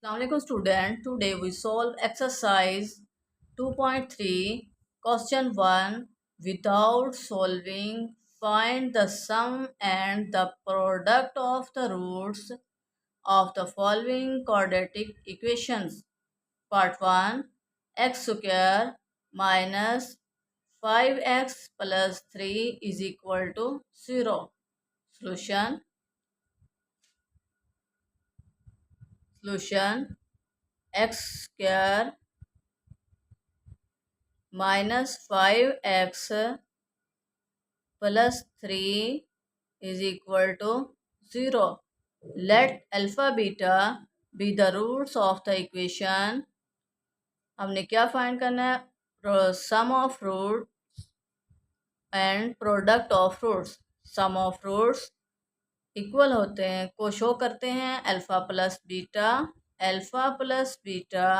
Assalamualaikum student. Today we solve exercise 2.3 question 1. Without solving, find the sum and the product of the roots of the following quadratic equations. Part 1. X square minus 5x plus 3 is equal to 0. Solution. X square minus 5x plus 3 is equal to 0. Let alpha beta be the roots of the equation. हमने क्या find करना है? Sum of root and product of roots. Sum of roots equal होते हैं को show करते हैं alpha plus beta. Alpha plus beta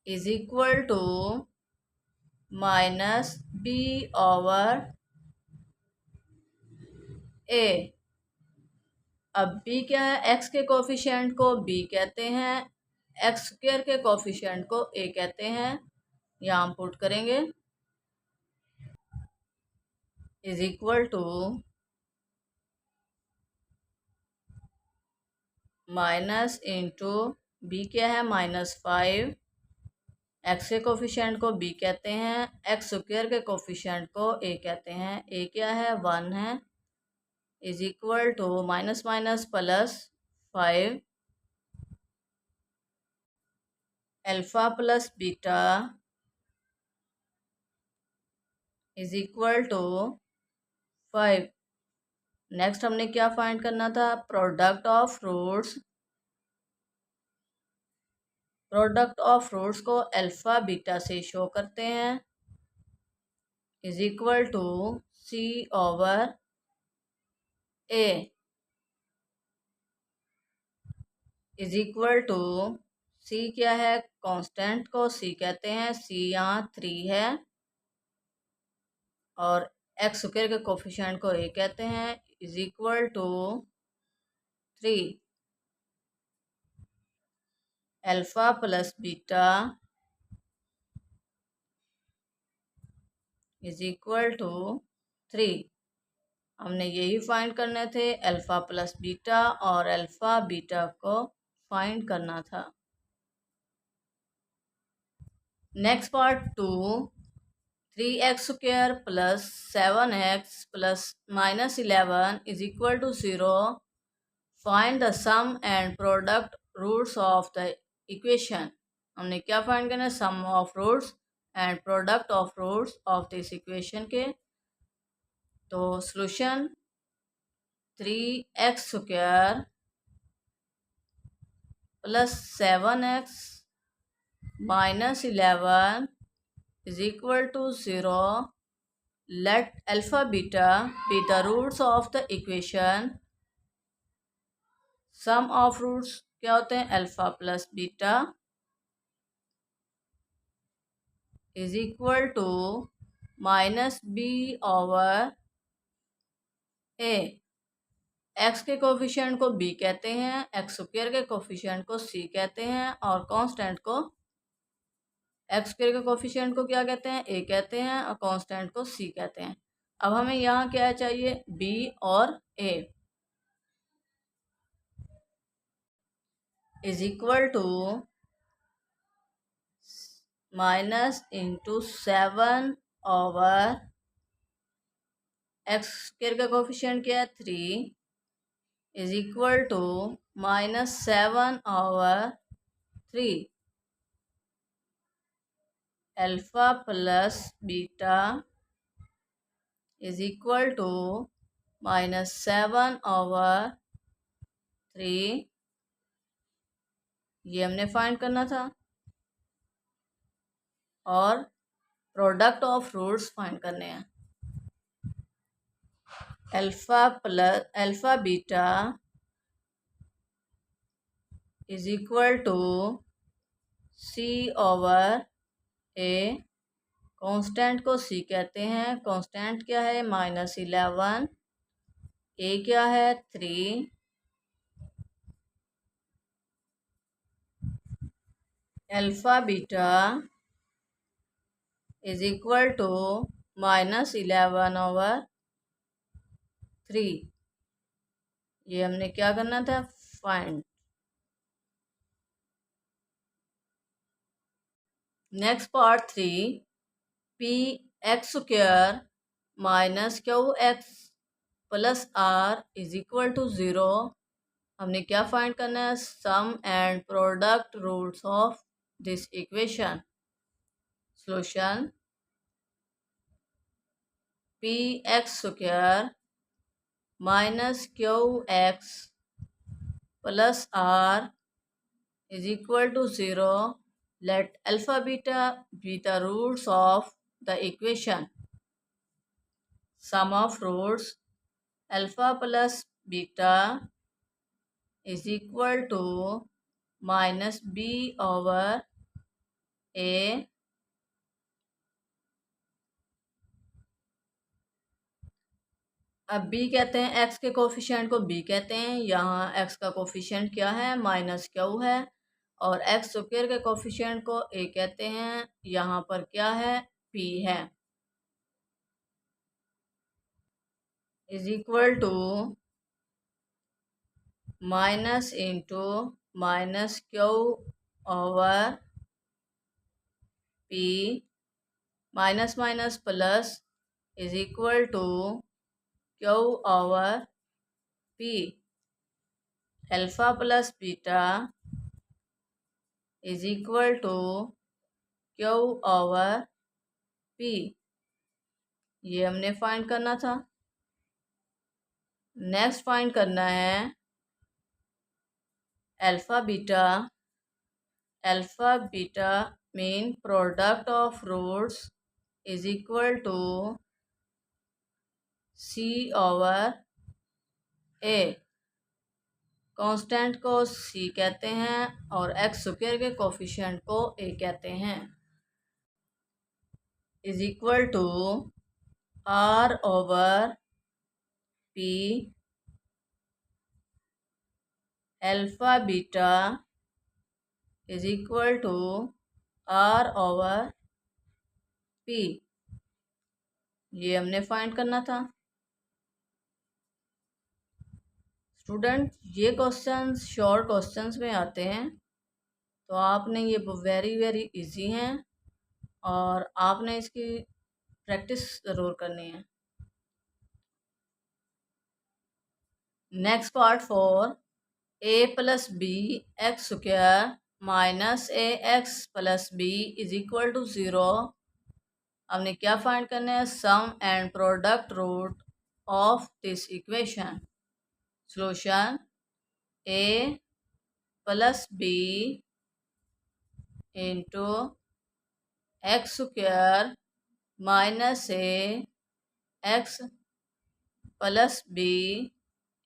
is equal to minus B over A. अब बी क्या है? एक्स के कोफिशिएंट को बी कहते हैं, एक्स स्क्वायर के कोफिशिएंट को ए कहते हैं. यहाँ हम पुट करेंगे is equal to minus into b क्या है? -5. एक्स के कोफिशिएंट को बी कहते हैं, एक्स स्क्वायर के कोफिशिएंट को ए कहते हैं. ए क्या है? 1 है. Is equal to minus minus plus 5 alpha plus beta is equal to 5. Next हमने क्या फाइंड करना था? Product of roots. Product of roots को अल्फा बीटा से शो करते हैं is equal to C over A is equal to C क्या है? कांस्टेंट को सी कहते हैं. सी यहाँ 3 है और एक्स स्क्वायर के कोफिशिएंट को ए कहते हैं. Is equal to 3 alpha plus beta is equal to 3. हमने यही फाइंड करने थे, अल्फा प्लस बीटा और अल्फा बीटा को फाइंड करना था. Next part 2. 3x square plus 7x plus minus 11 is equal to 0. Find the sum and product roots of the equation. हमने क्या फाइंड करना है? Sum of roots and product of roots of this equation के. तो solution 3x square plus 7x minus 11 is equal to 0. Let alpha beta be the roots of the equation. Sum of roots क्या होते हैं? Alpha plus beta is equal to minus B over a. X के coefficient को b कहते हैं, x square के coefficient को सी कहते हैं और कांस्टेंट को एक्स स्क्वायर के कोफिशिएंट को क्या कहते हैं? ए कहते हैं और कांस्टेंट को सी कहते हैं. अब हमें यहाँ क्या चाहिए? बी और A is equal to minus into 7 over X square का कोफिशिएंट क्या है? 3 is equal to minus 7 over 3 alpha plus beta is equal to minus 7 over 3. ये हमने फाइंड करना था और प्रोडक्ट ऑफ रूट्स फाइंड करने हैं. Alpha beta is equal to C over A. Constant को सी कहते हैं. कांस्टेंट क्या है? -11. ए क्या है? 3 alpha beta is equal to -11/3। ये हमने क्या करना था, find. Next part 3, P X square minus Q X plus R is equal to 0। हमने क्या फाइंड करना है, sum and product roots of this equation. Solution, P X square minus Q X plus R is equal to 0. Let alpha beta be the roots of the equation. Sum of roots alpha plus beta is equal to minus b over a। अब b कहते हैं, x के coefficient को b कहते हैं। यहाँ x का coefficient क्या है, माइनस क्यू है। और एक्स स्क्वायर के कोफिशिएंट को a कहते हैं। यहाँ पर क्या है, p है। Is equal to minus into minus Q over P, minus minus plus is equal to Q over p. Alpha plus beta is equal to Q over p. ये हमने फाइंड करना था। नेक्स्ट फाइंड करना है alpha beta. Alpha beta mean product of roots is equal to C over A. Constant को सी कहते हैं और एक्स स्क्वायर के कोफिशिएंट को ए कहते हैं। Is equal to r over p alpha beta is equal to r over p. ये हमने फाइंड करना था। स्टूडेंट, ये क्वेश्चंस शॉर्ट क्वेश्चंस में आते हैं, तो आपने ये वेरी वेरी इजी हैं और आपने इसकी प्रैक्टिस ज़रूर करनी है। Next part 4, a plus B X square minus A X plus B is equal to 0। हमने क्या फाइंड करना है, sum and product root of this equation. Solution, a plus B into X square minus A X plus B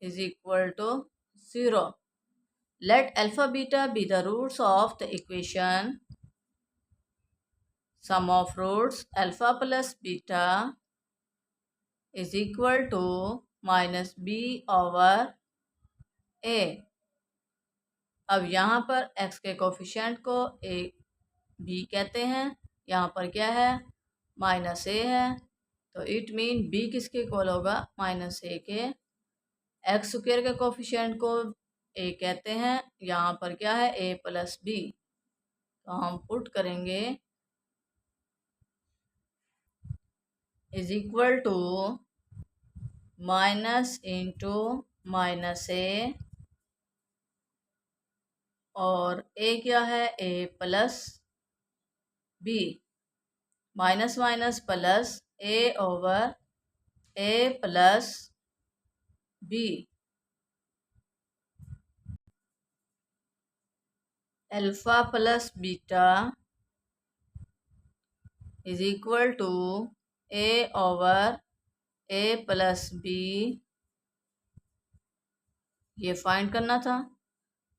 is equal to 0. Let alpha beta be the roots of the equation. Sum of roots alpha plus beta is equal to minus b over a. अब यहाँ पर x के coefficient को a b कहते हैं। यहाँ पर क्या है, माइनस a है, तो इट मीन b किसके इक्वल होगा, माइनस a के। एक्स स्क्वायर के कोफिशिएंट को ए कहते हैं। यहाँ पर क्या है, ए प्लस बी, तो हम पुट करेंगे is equal to minus into minus A, और ए क्या है, A plus B. Minus minus plus A over A plus B. Alpha plus beta is equal to A over A plus B. ये find करना था।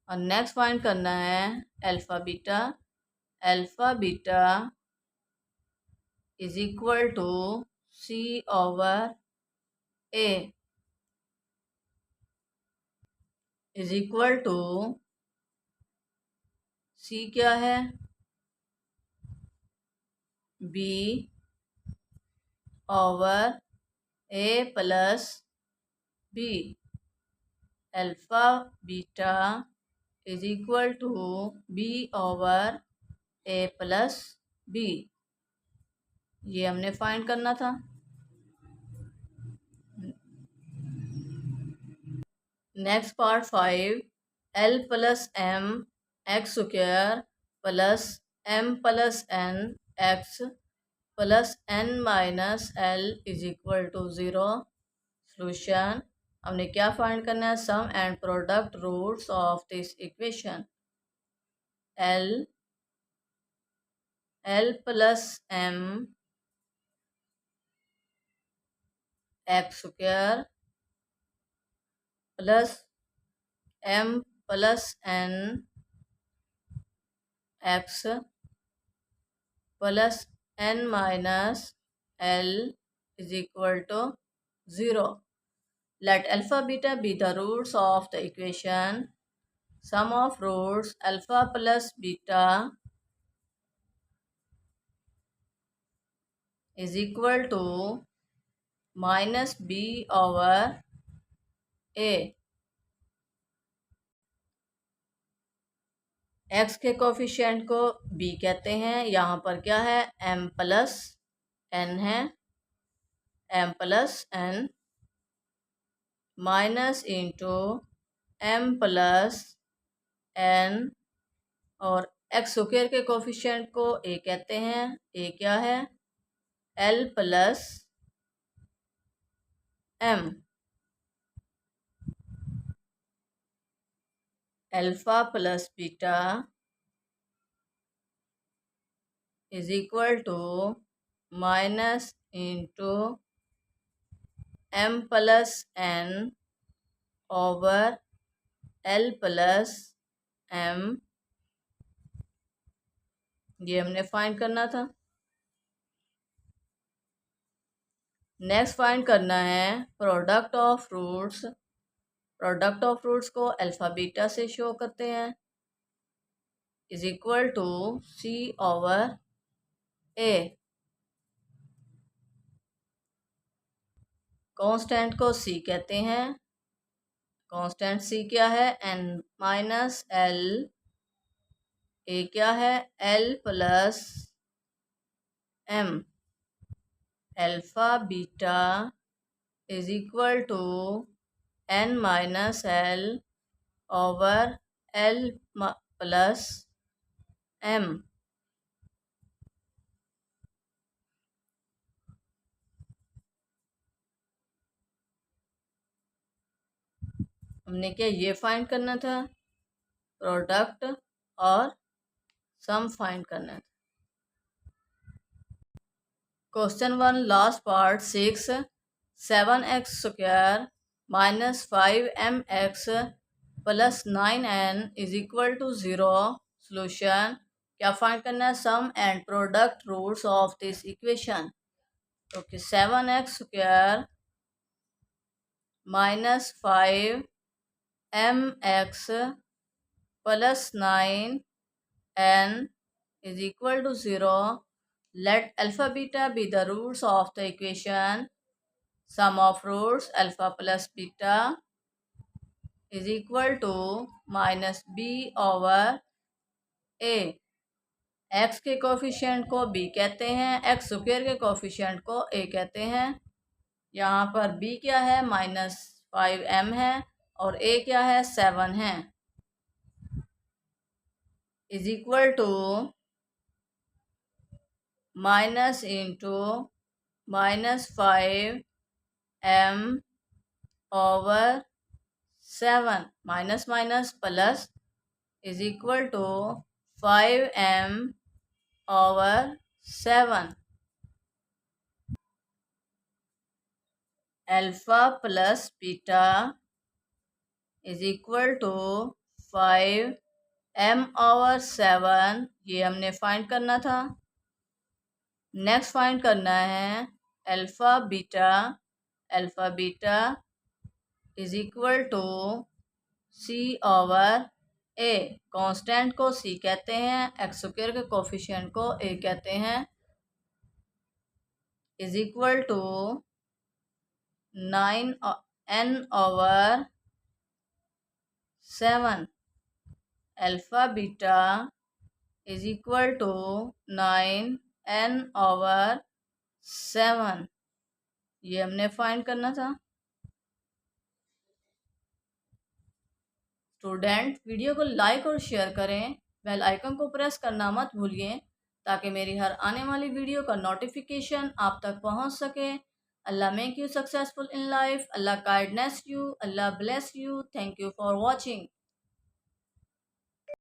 और next find करना है alpha beta. Alpha beta is equal to C over A is equal to C क्या है, B over A plus B. Alpha beta is equal to B over A plus B. ये हमने find करना था। Next part 5, L plus M X square plus M plus N X plus N minus L is equal to 0। Solution हमने क्या find करना है? Sum and product roots of this equation. L plus M X square plus M plus N X plus N minus L is equal to 0। Let alpha beta be the roots of the equation. Sum of roots alpha plus beta is equal to minus b over a। x के coefficient को b कहते हैं। यहाँ पर क्या है? m plus n है, m plus n minus into m plus n, और एक्स स्क्वायर के कोफिशिएंट को a कहते हैं। a क्या है? l plus m। Alpha plus beta is equal to minus into m plus n over l plus m। ये हमने find करना था। नेक्स्ट फाइंड करना है product of roots. Product of roots को अल्फा बीटा से शो करते हैं, is equal to c over a। Constant को c कहते हैं। कांस्टेंट c क्या है? n minus l। a क्या है? l plus m। Alpha beta is equal to n minus l over l plus m। हमने क्या ये फाइंड करना था? प्रोडक्ट और सम फाइंड करना था। Question 1 last part 6, 7x square minus 5mx plus 9n is equal to 0। Solution क्या find करना है? Sum and product roots of this equation. Okay, 7x square minus 5mx plus 9n is equal to 0. Let alpha beta be the roots of the equation. Sum of roots alpha plus beta is equal to minus b over a। x के coefficient को b कहते हैं, x square के coefficient को a कहते हैं। यहाँ पर b क्या है? -5m है, और a क्या है? 7 है। Is equal to minus into -5m over 7, minus minus plus is equal to 5m over 7। Alpha plus beta is equal to 5m over 7। ये हमने फाइंड करना था। नेक्स्ट फाइंड करना है alpha beta. Alpha beta is equal to c over a। Constant को c कहते हैं, x square के कोफिशिएंट को a कहते हैं। Is equal to 9n/7। Alpha beta is equal to 9n/7। ये हमने फाइंड करना था। स्टूडेंट, वीडियो को लाइक और शेयर करें, बेल आइकन को प्रेस करना मत भूलिए ताकि मेरी हर आने वाली वीडियो का नोटिफिकेशन आप तक पहुंच सके। Allah make you successful in life, Allah kindness you, Allah bless you. Thank you for watching.